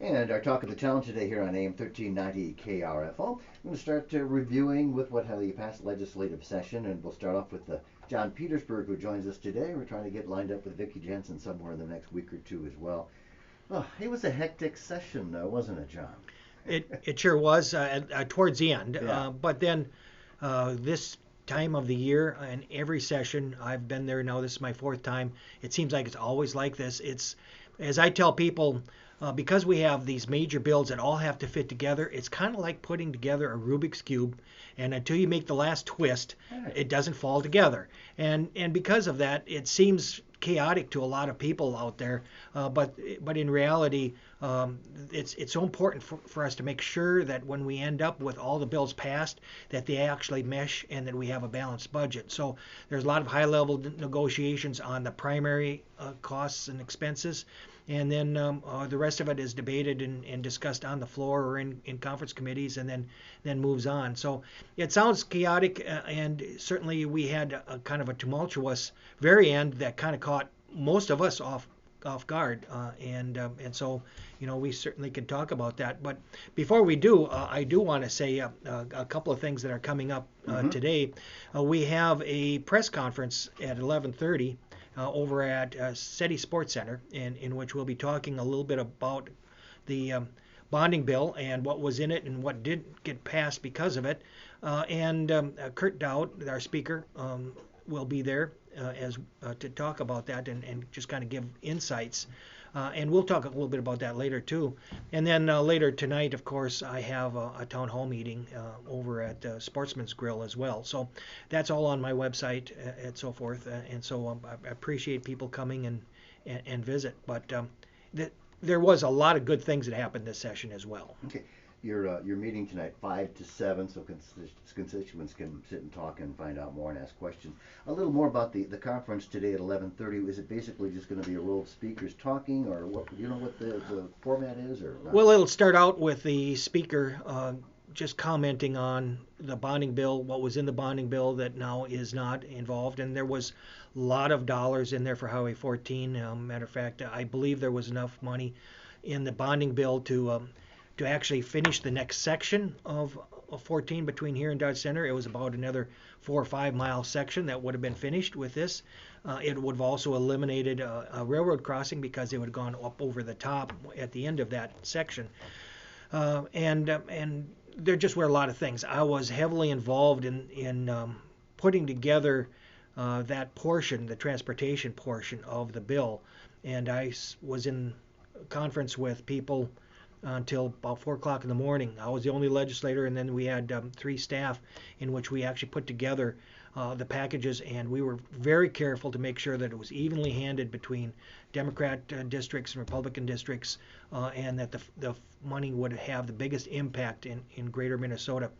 And our talk of the town today here on AM 1390 KRFO. I'm going to start reviewing with what the past legislative session, and we'll start off with John Petersburg, who joins us today. We're trying to get lined up with Vicki Jensen somewhere in the next week or two as well. Oh, it was a hectic session, though, wasn't it, John? It sure was towards the end. Yeah. But then this time of the year and every session, I've been there now, this is my fourth time. It seems like it's always like this. It's, as I tell people, because we have these major bills that all have to fit together, it's kind of like putting together a Rubik's Cube, and until you make the last twist, it doesn't fall together. And because of that, it seems chaotic to a lot of people out there, but in reality, it's so important for us to make sure that when we end up with all the bills passed, that they actually mesh and that we have a balanced budget. So there's a lot of high-level negotiations on the primary costs and expenses, and then the rest of it is debated and discussed on the floor or in conference committees, and then moves on. So it sounds chaotic, and certainly we had a kind of a tumultuous very end that kind of caught most of us off guard, and so we certainly could talk about that. But before we do, I do want to say a couple of things that are coming up today. We have a press conference at 11:30 over at SETI Sports Center, in which we'll be talking a little bit about the bonding bill and what was in it and what didn't get passed because of it. And Kurt Dowd, our speaker, will be there to talk about that and just kind of give insights. And we'll talk a little bit about that later too. And then later tonight, of course, I have a town hall meeting over at Sportsman's Grill as well. So that's all on my website and so forth. And so I appreciate people coming and visit. But there was a lot of good things that happened this session as well. Okay. Your meeting tonight, 5 to 7, so constituents can sit and talk and find out more and ask questions. A little more about the conference today at 11:30. Is it basically just going to be a row of speakers talking, or what? Do you know what the format is, or not? Well, it'll start out with the speaker just commenting on the bonding bill, what was in the bonding bill that now is not involved, and there was a lot of dollars in there for Highway 14. Matter of fact, I believe there was enough money in the bonding bill to actually finish the next section of 14 between here and Dodge Center. It was about another 4 or 5 mile section that would have been finished with this. It would have also eliminated a railroad crossing because it would have gone up over the top at the end of that section. And there just were a lot of things. I was heavily involved in putting together that portion, the transportation portion of the bill. And I was in conference with people until about 4 o'clock in the morning. I was the only legislator, and then we had 3 staff in which we actually put together the packages, and we were very careful to make sure that it was evenly handed between Democrat districts and Republican districts, and that the money would have the biggest impact in greater Minnesota.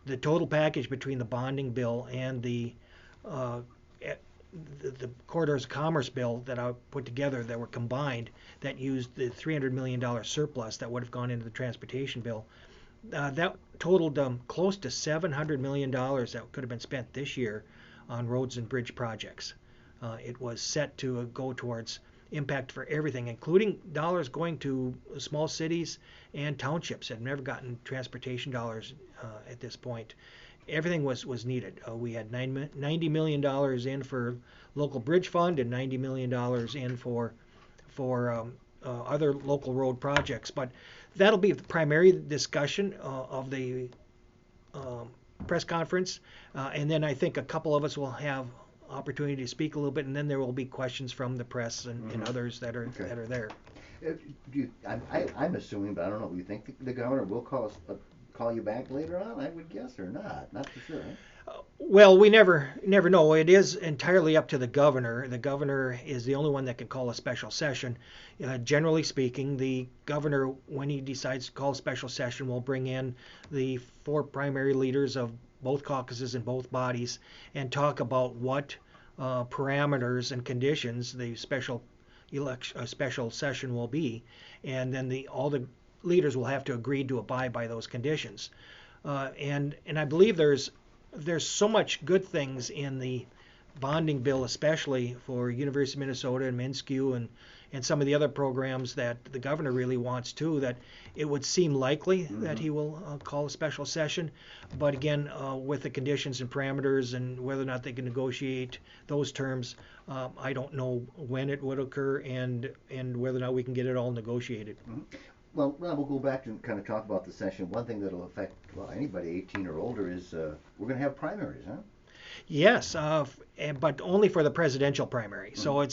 The total package between the bonding bill and the corridors of commerce bill that I put together that were combined, that used the $300 million surplus that would have gone into the transportation bill, that totaled close to $700 million that could have been spent this year on roads and bridge projects. It was set to go towards impact for everything, including dollars going to small cities and townships that have never gotten transportation dollars at this point. Everything was needed. We had $90 million in for local bridge fund and $90 million in for other local road projects. But that'll be the primary discussion of the press conference. And then I think a couple of us will have opportunity to speak a little bit, and then there will be questions from the press and others that are there. I'm assuming, but I don't know. You think the governor will call you back later on? I would guess, or not for sure. Well, we never know. It is entirely up to the governor. The governor is the only one that can call a special session. Generally speaking, the governor, when he decides to call a special session, will bring in the 4 primary leaders of both caucuses and both bodies and talk about what parameters and conditions the special session will be, and then all the leaders will have to agree to abide by those conditions. And I believe there's so much good things in the bonding bill, especially for University of Minnesota and MnSCU and some of the other programs that the governor really wants too, that it would seem likely that he will call a special session. But again, with the conditions and parameters and whether or not they can negotiate those terms, I don't know when it would occur and whether or not we can get it all negotiated. Well, Rob, we'll go back and kind of talk about the session. One thing that will affect anybody 18 or older is we're going to have primaries, huh? Yes, but only for the presidential primary. So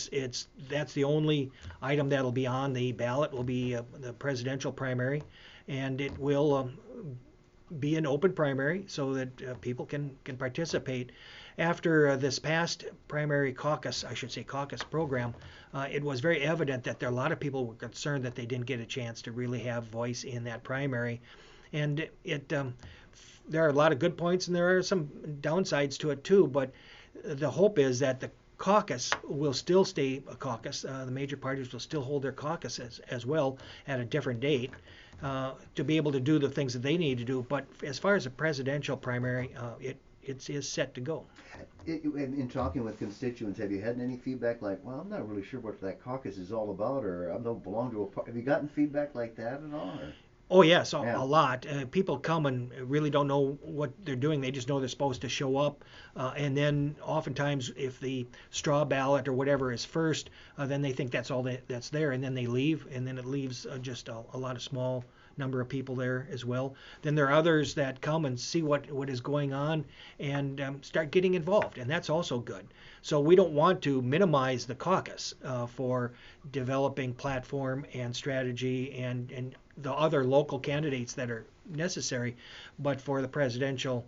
that's the only item that'll be on the ballot will be the presidential primary, and it will be an open primary so that people can participate. After this past primary caucus, I should say caucus program, it was very evident that there are a lot of people were concerned that they didn't get a chance to really have voice in that primary, and there are a lot of good points and there are some downsides to it too. But the hope is that the caucus will still stay a caucus. The major parties will still hold their caucuses as well at a different date to be able to do the things that they need to do. But as far as a presidential primary, it is set to go. In talking with constituents, have you had any feedback like, well, I'm not really sure what that caucus is all about, or I don't belong to a party? Have you gotten feedback like that at all? Or? Oh yes, a Yeah. lot. People come and really don't know what they're doing. They just know they're supposed to show up, and then oftentimes if the straw ballot or whatever is first, then they think that's all that's there, and then they leave, and then it leaves just a lot of small number of people there as well. Then there are others that come and see what is going on and start getting involved, and that's also good. So we don't want to minimize the caucus for developing platform and strategy and the other local candidates that are necessary, but for the presidential,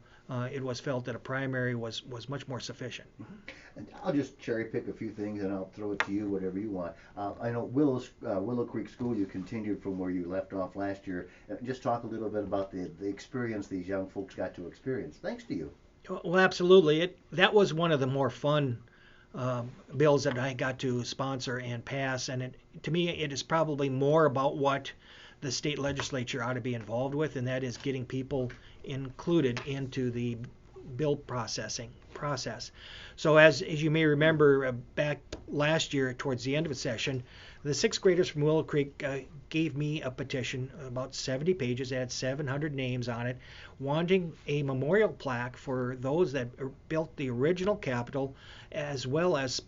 it was felt that a primary was much more sufficient. And I'll just cherry pick a few things and I'll throw it to you, whatever you want. I know Willow Creek School, you continued from where you left off last year. Just talk a little bit about the experience these young folks got to experience, thanks to you. Well, absolutely. That was one of the more fun bills that I got to sponsor and pass, and to me it is probably more about what the state legislature ought to be involved with, and that is getting people included into the bill process. So as you may remember, back last year towards the end of the session, the sixth graders from Willow Creek gave me a petition, about 70 pages, it had 700 names on it, wanting a memorial plaque for those that built the original Capitol, as well as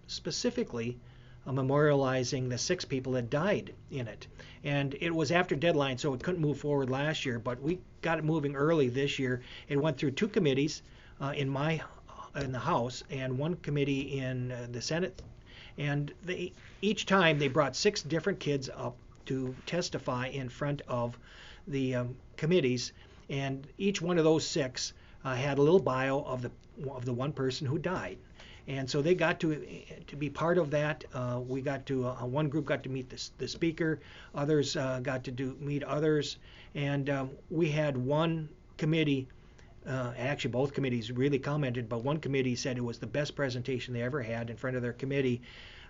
specifically memorializing the 6 people that died in it. And it was after deadline, so it couldn't move forward last year, but we got it moving early this year. It went through 2 committees in the House and 1 committee in the Senate, and each time they brought 6 different kids up to testify in front of the committees, and each one of those 6 had a little bio of the one person who died. And so they got to be part of that. We got to one group got to meet the speaker, others got to meet others, and we had one committee. Actually, both committees really commented, but one committee said it was the best presentation they ever had in front of their committee.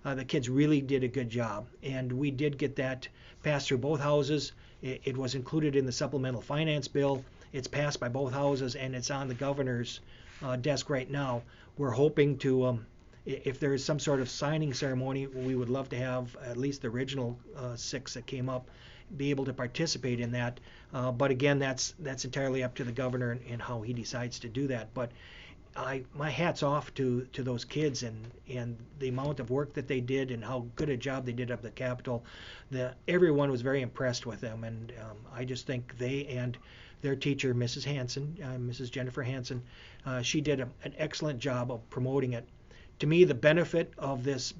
The kids really did a good job, and we did get that passed through both houses. It was included in the supplemental finance bill. It's passed by both houses, and it's on the governor's desk right now. We're hoping to, if there is some sort of signing ceremony, we would love to have at least the original 6 that came up be able to participate in that. But again, that's entirely up to the governor and how he decides to do that. But my hat's off to those kids and the amount of work that they did and how good a job they did of the Capitol. Everyone was very impressed with them, and I just think they and their teacher, Mrs. Hansen, Mrs. Jennifer Hansen, she did an excellent job of promoting it. To me, the benefit of this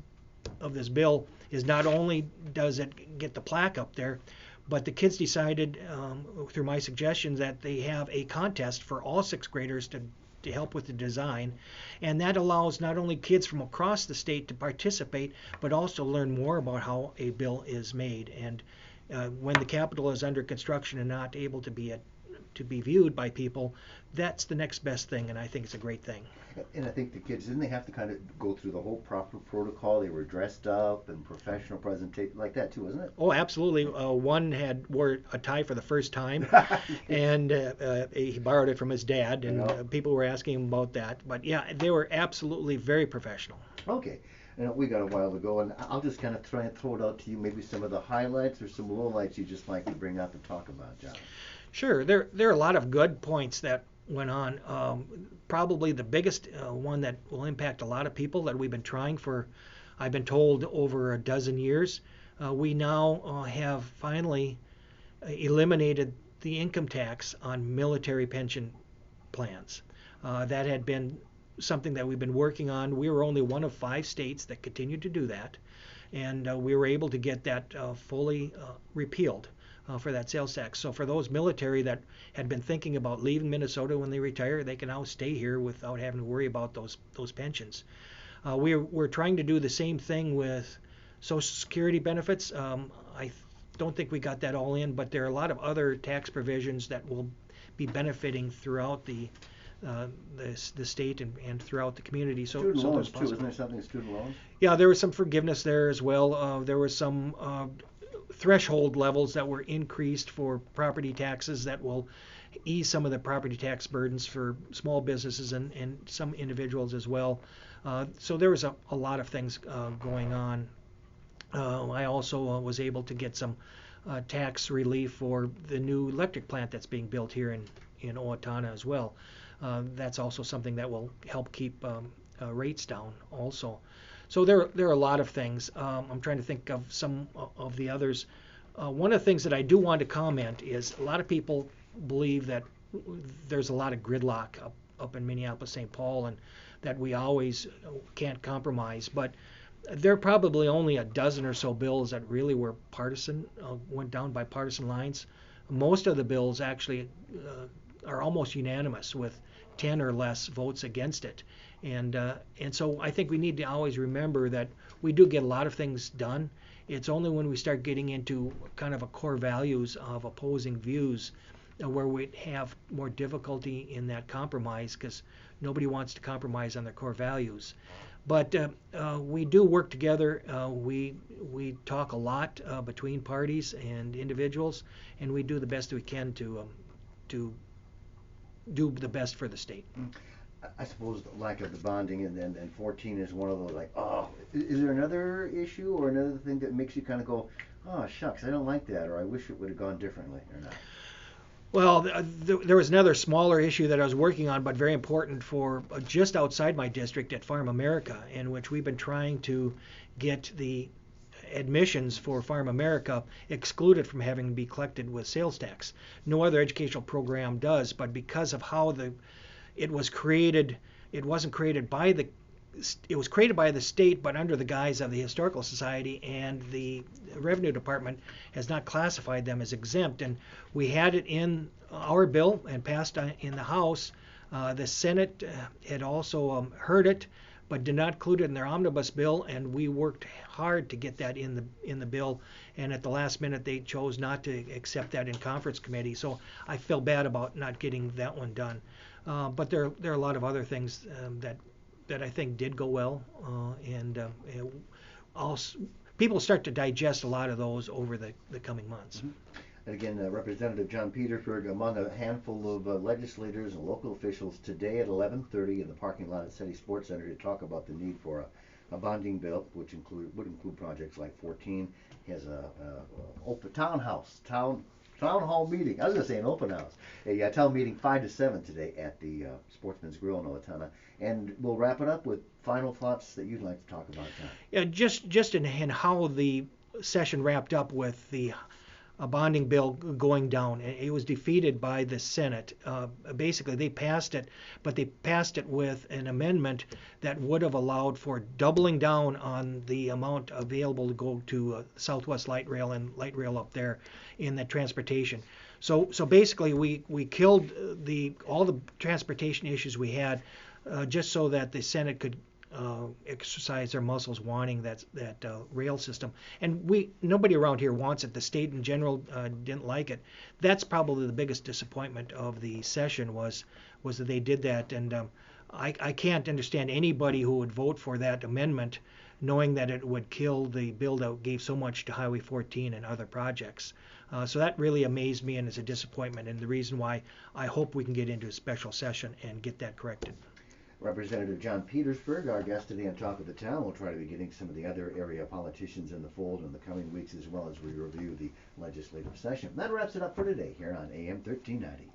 bill is not only does it get the plaque up there, but the kids decided through my suggestions that they have a contest for all 6th graders to help with the design, and that allows not only kids from across the state to participate, but also learn more about how a bill is made. And when the Capitol is under construction and not able to be to be viewed by people, that's the next best thing, and I think it's a great thing. And I think the kids, didn't they have to kind of go through the whole proper protocol? They were dressed up and professional presentation like that too, wasn't it? Oh, absolutely. One wore a tie for the first time, and he borrowed it from his dad, and people were asking him about that. But yeah, they were absolutely very professional. Okay. We got a while to go, and I'll just kind of try and throw it out to you, maybe some of the highlights or some lowlights you just like to bring out to talk about, John. Sure. There are a lot of good points that went on. Probably the biggest one that will impact a lot of people that we've been trying for, I've been told, over a dozen years. We now have finally eliminated the income tax on military pension plans. That had been something that we've been working on. We were only one of 5 states that continued to do that, and we were able to get that fully repealed for that sales tax. So for those military that had been thinking about leaving Minnesota when they retire, they can now stay here without having to worry about those pensions. We're trying to do the same thing with Social Security benefits. I don't think we got that all in, but there are a lot of other tax provisions that will be benefiting throughout the state and throughout the community. Student loans too, isn't there something with student loans? Yeah, there was some forgiveness there as well. There was some threshold levels that were increased for property taxes that will ease some of the property tax burdens for small businesses and some individuals as well. So there was a lot of things going on. I also was able to get some tax relief for the new electric plant that's being built here in Owatonna as well. That's also something that will help keep rates down also. So there are a lot of things. I'm trying to think of some of the others. One of the things that I do want to comment is a lot of people believe that there's a lot of gridlock up in Minneapolis, St. Paul, and that we always can't compromise. But there are probably only a dozen or so bills that really were partisan, went down by partisan lines. Most of the bills actually are almost unanimous with 10 or less votes against it. And so I think we need to always remember that we do get a lot of things done. It's only when we start getting into kind of a core values of opposing views where we have more difficulty in that compromise, because nobody wants to compromise on their core values. But we do work together. We talk a lot between parties and individuals, and we do the best we can to do the best for the state. I suppose the lack of the bonding and 14 is one of those, like, oh, is there another issue or another thing that makes you kind of go, oh, shucks, I don't like that, or I wish it would have gone differently, or not? Well, there was another smaller issue that I was working on, but very important for just outside my district at Farm America, in which we've been trying to get the admissions for Farm America excluded from having to be collected with sales tax. No other educational program does, but because of how it was created, it wasn't created by the it was created by the state, but under the guise of the Historical Society, and the Revenue Department has not classified them as exempt. And we had it in our bill and passed in the House. The Senate had also heard it, but did not include it in their omnibus bill, and we worked hard to get that in the bill. And at the last minute, they chose not to accept that in conference committee. So I feel bad about not getting that one done. But there are a lot of other things that I think did go well, and people start to digest a lot of those over the coming months. Mm-hmm. And again, Representative John Petersburg among a handful of legislators and local officials today at 11:30 in the parking lot at City Sports Center to talk about the need for a bonding bill, which would include projects like 14. He has a open town hall meeting. I was going to say an open house. A town meeting 5 to 7 today at the Sportsman's Grill in Owatonna. And we'll wrap it up with final thoughts that you'd like to talk about, John. Yeah, just in how the session wrapped up with the bonding bill going down. It was defeated by the Senate. Basically, they passed it, but they passed it with an amendment that would have allowed for doubling down on the amount available to go to Southwest Light Rail and Light Rail up there in the transportation. So basically, we killed all the transportation issues we had just so that the Senate could exercise their muscles wanting that rail system. And nobody around here wants it. The state in general didn't like it. That's probably the biggest disappointment of the session was that they did that. And I can't understand anybody who would vote for that amendment knowing that it would kill the build out gave so much to Highway 14 and other projects. So that really amazed me and is a disappointment, and the reason why I hope we can get into a special session and get that corrected. Representative John Petersburg, our guest today on Talk of the Town. We'll try to be getting some of the other area politicians in the fold in the coming weeks as well as we review the legislative session. That wraps it up for today here on AM 1390.